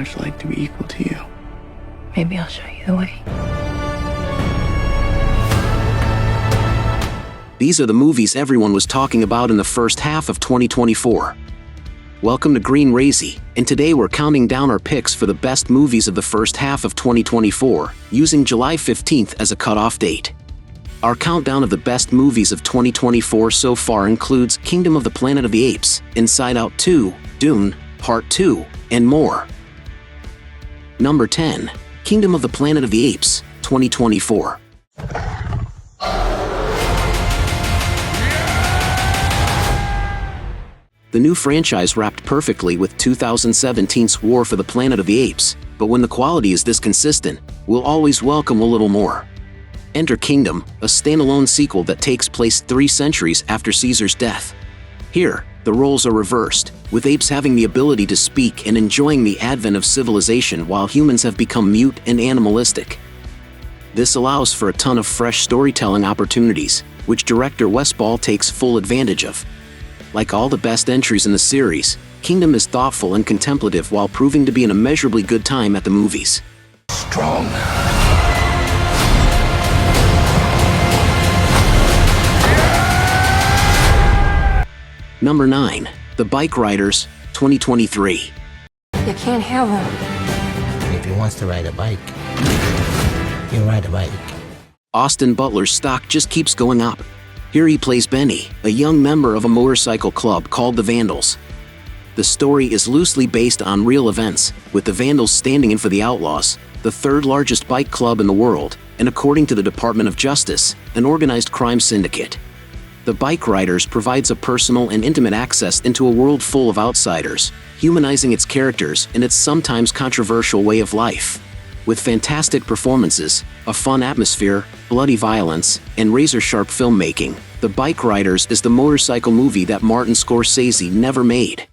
much like to be equal to you. Maybe I'll show you the way. These are the movies everyone was talking about in the first half of 2024. Welcome to Green Razi, and today we're counting down our picks for the best movies of the first half of 2024, using July 15th as a cutoff date. Our countdown of the best movies of 2024 so far includes Kingdom of the Planet of the Apes, Inside Out 2, Dune, Part 2, and more. Number 10. Kingdom of the Planet of the Apes, 2024. The new franchise wrapped perfectly with 2017's War for the Planet of the Apes, but when the quality is this consistent, we'll always welcome a little more. Enter Kingdom, a standalone sequel that takes place 3 centuries after Caesar's death. Here, the roles are reversed, with apes having the ability to speak and enjoying the advent of civilization while humans have become mute and animalistic. This allows for a ton of fresh storytelling opportunities, which director Wes Ball takes full advantage of. Like all the best entries in the series, Kingdom is thoughtful and contemplative while proving to be an immeasurably good time at the movies. Strong. Number 9. The Bike Riders, 2023. You can't have them. If he wants to ride a bike, he'll ride a bike. Austin Butler's stock just keeps going up. Here he plays Benny, a young member of a motorcycle club called the Vandals. The story is loosely based on real events, with the Vandals standing in for the Outlaws, the 3rd largest bike club in the world, and according to the Department of Justice, an organized crime syndicate. The Bike Riders provides a personal and intimate access into a world full of outsiders, humanizing its characters and its sometimes controversial way of life. With fantastic performances, a fun atmosphere, bloody violence, and razor-sharp filmmaking, The Bike Riders is the motorcycle movie that Martin Scorsese never made.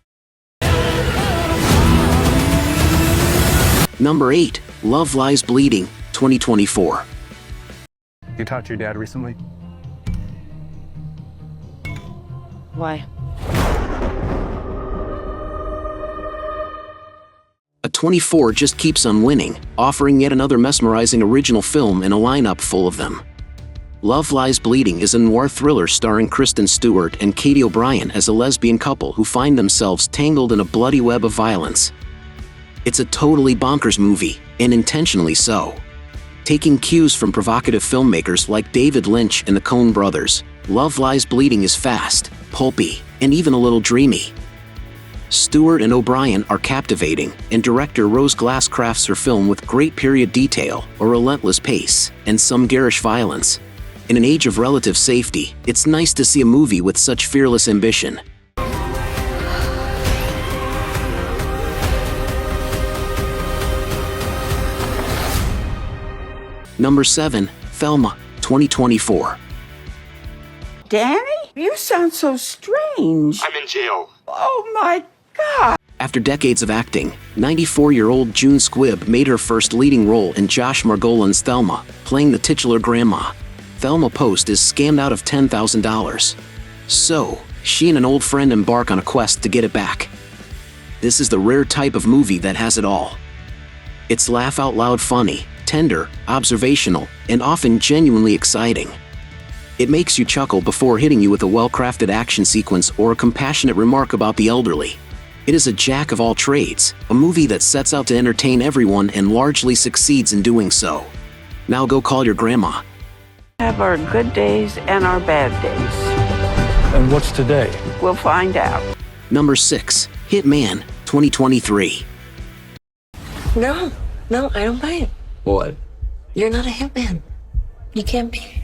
Number 8. Love Lies Bleeding, 2024. You talked to your dad recently? Why? A24 just keeps on winning, offering yet another mesmerizing original film in a lineup full of them. Love Lies Bleeding is a noir thriller starring Kristen Stewart and Katie O'Brien as a lesbian couple who find themselves tangled in a bloody web of violence. It's a totally bonkers movie, and intentionally so. Taking cues from provocative filmmakers like David Lynch and the Coen brothers, Love Lies Bleeding is fast, pulpy, and even a little dreamy. Stewart and O'Brien are captivating, and director Rose Glass crafts her film with great period detail, a relentless pace, and some garish violence. In an age of relative safety, it's nice to see a movie with such fearless ambition. Number 7. Thelma, 2024. Danny, you sound so strange. I'm in jail. Oh my God. After decades of acting, 94-year-old June Squibb made her first leading role in Josh Margolin's Thelma, playing the titular grandma. Thelma Post is scammed out of $10,000. So, she and an old friend embark on a quest to get it back. This is the rare type of movie that has it all. It's laugh-out-loud funny, tender, observational, and often genuinely exciting. It makes you chuckle before hitting you with a well-crafted action sequence or a compassionate remark about the elderly. It is a jack of all trades, a movie that sets out to entertain everyone and largely succeeds in doing so. Now go call your grandma. Have our good days and our bad days. And what's today? We'll find out. Number 6. Hitman, 2023. No, I don't buy it. What? You're not a hitman. You can't be.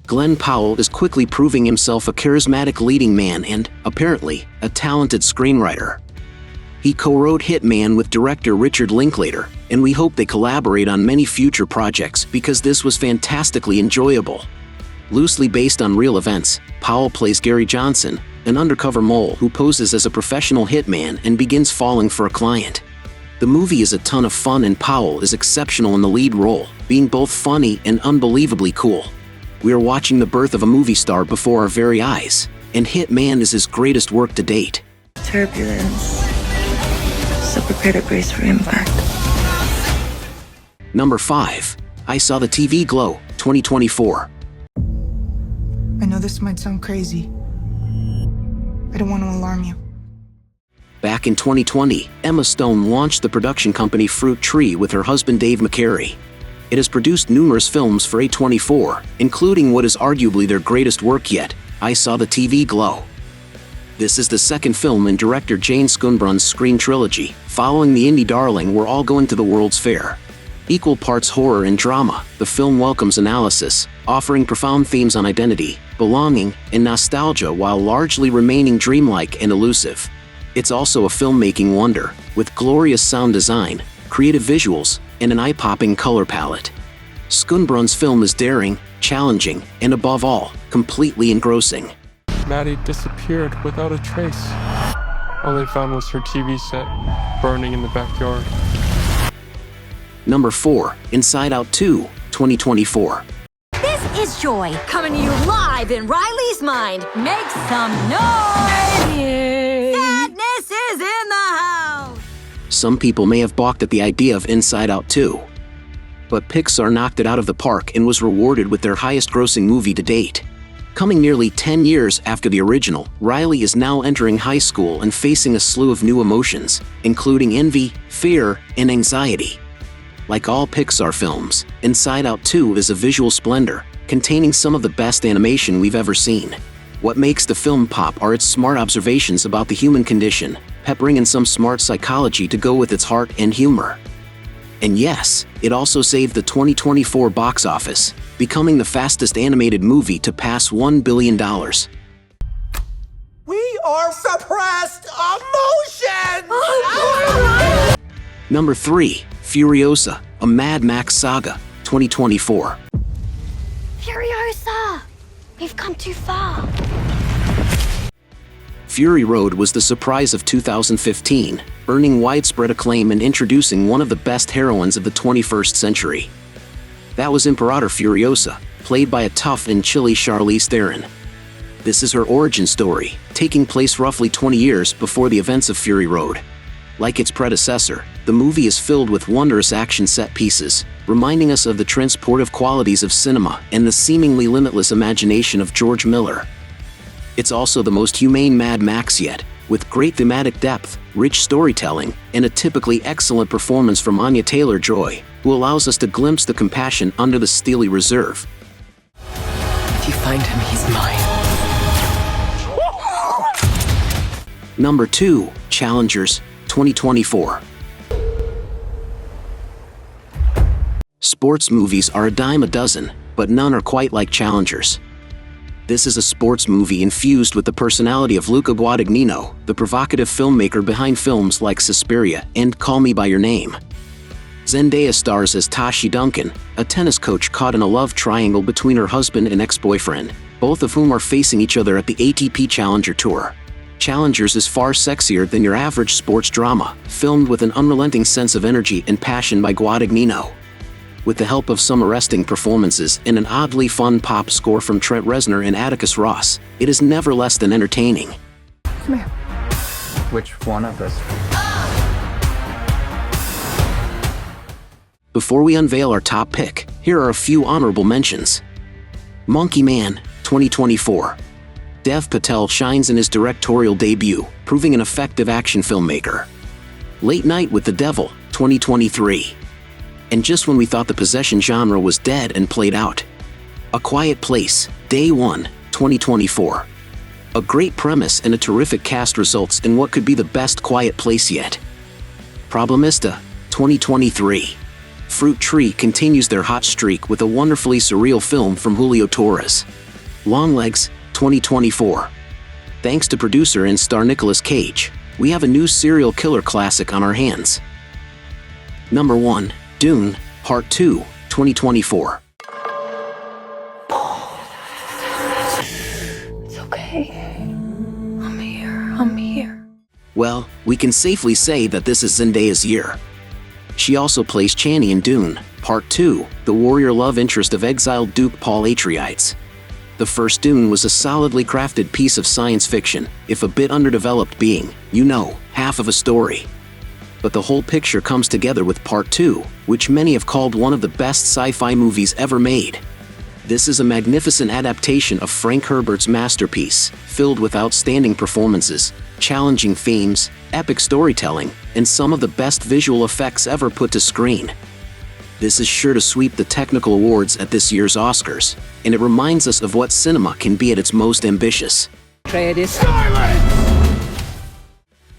Glenn Powell is quickly proving himself a charismatic leading man and, apparently, a talented screenwriter. He co-wrote Hitman with director Richard Linklater, and we hope they collaborate on many future projects because this was fantastically enjoyable. Loosely based on real events, Powell plays Gary Johnson, an undercover mole who poses as a professional hitman and begins falling for a client. The movie is a ton of fun and Powell is exceptional in the lead role, being both funny and unbelievably cool. We are watching the birth of a movie star before our very eyes, and Hitman is his greatest work to date. Turbulence, So prepare to brace for impact. Number 5. I Saw the TV Glow, 2024. I know this might sound crazy. I don't want to alarm you. Back in 2020, Emma Stone launched the production company Fruit Tree with her husband Dave McCary. It has produced numerous films for A24, including what is arguably their greatest work yet, I Saw the TV Glow. This is the second film in director Jane Schoenbrun's Screen trilogy, following the indie darling We're All Going to the World's Fair. Equal parts horror and drama, the film welcomes analysis, offering profound themes on identity, belonging, and nostalgia while largely remaining dreamlike and elusive. It's also a filmmaking wonder, with glorious sound design, creative visuals, and an eye-popping color palette. Schoenbrun's film is daring, challenging, and above all, completely engrossing. Maddie disappeared without a trace. All they found was her TV set, burning in the backyard. Number 4. Inside Out 2, 2024. This is Joy, coming to you live in Riley's mind. Make some noise! Sadness is in the house! Some people may have balked at the idea of Inside Out 2. But Pixar knocked it out of the park and was rewarded with their highest-grossing movie to date. Coming nearly 10 years after the original, Riley is now entering high school and facing a slew of new emotions, including envy, fear, and anxiety. Like all Pixar films, Inside Out 2 is a visual splendor, containing some of the best animation we've ever seen. What makes the film pop are its smart observations about the human condition, peppering in some smart psychology to go with its heart and humor. And yes, it also saved the 2024 box office, becoming the fastest animated movie to pass $1 billion. We are suppressed emotions! Number 3. Furiosa, a Mad Max saga, 2024. Furiosa! We've come too far. Fury Road was the surprise of 2015, earning widespread acclaim and introducing one of the best heroines of the 21st century. That was Imperator Furiosa, played by a tough and chilly Charlize Theron. This is her origin story, taking place roughly 20 years before the events of Fury Road. Like its predecessor, the movie is filled with wondrous action set pieces, reminding us of the transportive qualities of cinema and the seemingly limitless imagination of George Miller. It's also the most humane Mad Max yet, with great thematic depth, rich storytelling, and a typically excellent performance from Anya Taylor-Joy, who allows us to glimpse the compassion under the steely reserve. If you find him, he's mine. Number 2. Challengers, 2024. Sports movies are a dime a dozen, but none are quite like Challengers. This is a sports movie infused with the personality of Luca Guadagnino, the provocative filmmaker behind films like Suspiria and Call Me By Your Name. Zendaya stars as Tashi Duncan, a tennis coach caught in a love triangle between her husband and ex-boyfriend, both of whom are facing each other at the ATP Challenger Tour. Challengers is far sexier than your average sports drama, filmed with an unrelenting sense of energy and passion by Guadagnino. With the help of some arresting performances and an oddly fun pop score from Trent Reznor and Atticus Ross, it is never less than entertaining. Come here. Which one of us? Before we unveil our top pick, here are a few honorable mentions. Monkey Man, 2024. Dev Patel shines in his directorial debut, proving an effective action filmmaker. Late Night with the Devil, 2023. And just when we thought the possession genre was dead and played out, A Quiet Place, Day 1, 2024. A great premise and a terrific cast results in what could be the best Quiet Place yet. Problemista, 2023. Fruit Tree continues their hot streak with a wonderfully surreal film from Julio Torres. Longlegs, 2024. Thanks to producer and star Nicolas Cage, we have a new serial killer classic on our hands. Number 1. Dune, Part 2, 2024. It's okay. I'm here. Well, we can safely say that this is Zendaya's year. She also plays Chani in Dune, Part 2, the warrior love interest of exiled Duke Paul Atreides. The first Dune was a solidly crafted piece of science fiction, if a bit underdeveloped being, half of a story. But the whole picture comes together with Part 2, which many have called one of the best sci-fi movies ever made. This is a magnificent adaptation of Frank Herbert's masterpiece, filled with outstanding performances, challenging themes, epic storytelling, and some of the best visual effects ever put to screen. This is sure to sweep the technical awards at this year's Oscars, and it reminds us of what cinema can be at its most ambitious. Try this.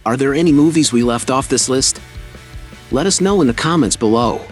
Are there any movies we left off this list? Let us know in the comments below.